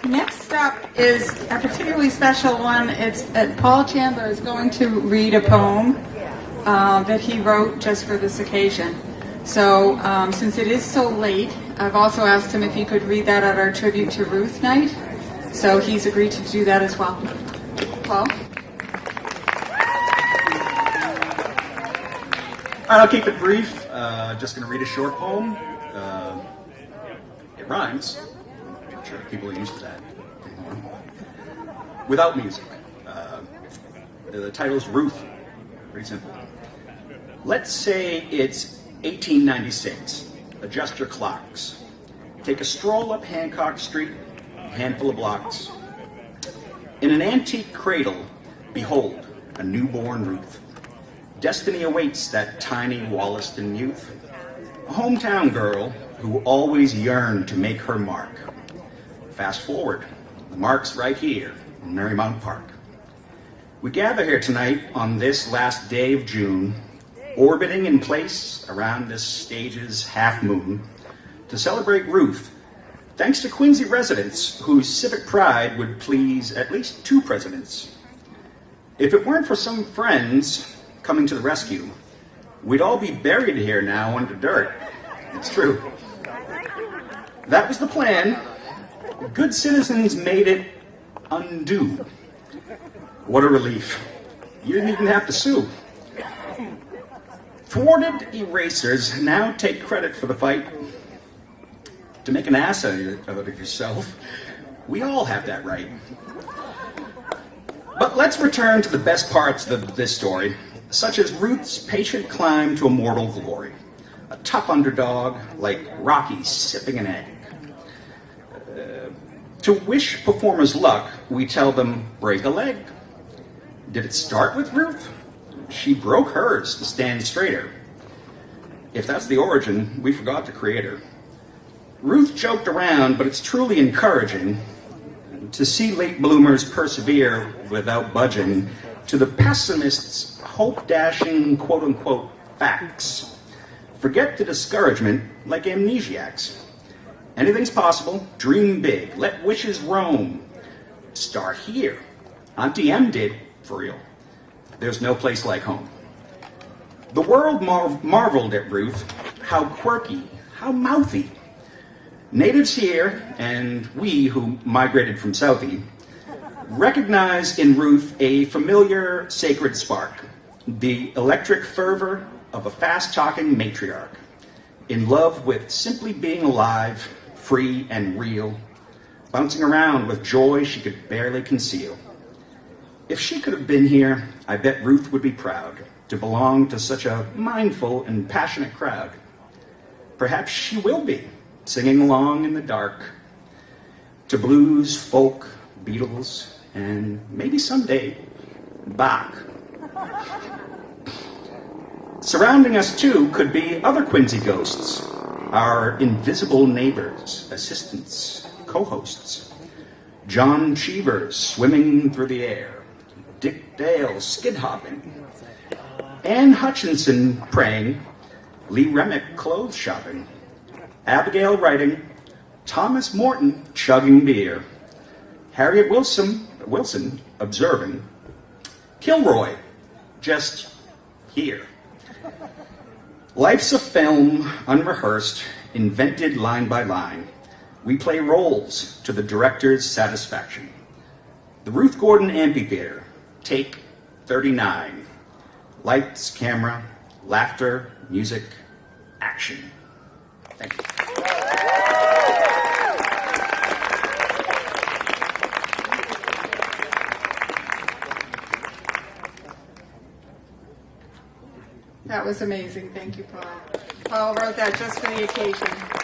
Next up is a particularly special one. It's Paul Chandler is going to read a poem that he wrote just for this occasion. So since it is so late, I've also asked him if he could read that at our Tribute to Ruth night. So he's agreed to do that as well. Paul? All right, I'll keep it brief. Just going to read a short poem. It rhymes. I'm sure people are used to that. Without music. The title's Ruth. Pretty simple. Let's say it's 1896. Adjust your clocks. Take a stroll up Hancock Street, a handful of blocks. In an antique cradle, behold, a newborn Ruth. Destiny awaits that tiny Wollaston youth. A hometown girl who always yearned to make her mark. Fast forward, the mark's right here in Marymount Park. We gather here tonight on this last day of June, orbiting in place around this stage's half moon, to celebrate Ruth, thanks to Quincy residents whose civic pride would please at least 2 presidents. If it weren't for some friends coming to the rescue, we'd all be buried here now under dirt. It's true. That was the plan. Good citizens made it undo. What a relief. You didn't even have to sue. Thwarted erasers now take credit for the fight. To make an ass out of yourself, we all have that right. But let's return to the best parts of this story, such as Ruth's patient climb to immortal glory. A tough underdog like Rocky sipping an egg. To wish performers luck, we tell them, break a leg. Did it start with Ruth? She broke hers to stand straighter. If that's the origin, we forgot to create her. Ruth joked around, but it's truly encouraging to see late bloomers persevere without budging, to the pessimists' hope-dashing, quote-unquote, facts. Forget the discouragement like amnesiacs. Anything's possible, dream big, let wishes roam. Start here. Auntie M did, for real. There's no place like home. The world marveled at Ruth, how quirky, how mouthy. Natives here, and we who migrated from Southie, recognize in Ruth a familiar sacred spark, the electric fervor of a fast-talking matriarch, in love with simply being alive, free and real, bouncing around with joy she could barely conceal. If she could have been here, I bet Ruth would be proud to belong to such a mindful and passionate crowd. Perhaps she will be, singing along in the dark to blues, folk, Beatles, and maybe someday, Bach. Surrounding us, too, could be other Quincy ghosts, our invisible neighbors, assistants, co-hosts. John Cheevers swimming through the air, Dick Dale skid-hopping, Ann Hutchinson praying, Lee Remick clothes shopping, Abigail writing, Thomas Morton chugging beer, Harriet Wilson observing, Kilroy just here. Life's a film, unrehearsed, invented line by line. We play roles to the director's satisfaction. The Ruth Gordon Amphitheatre, take 39. Lights, camera, laughter, music, action. Thank you. That was amazing. Thank you, Paul. Paul wrote that just for the occasion.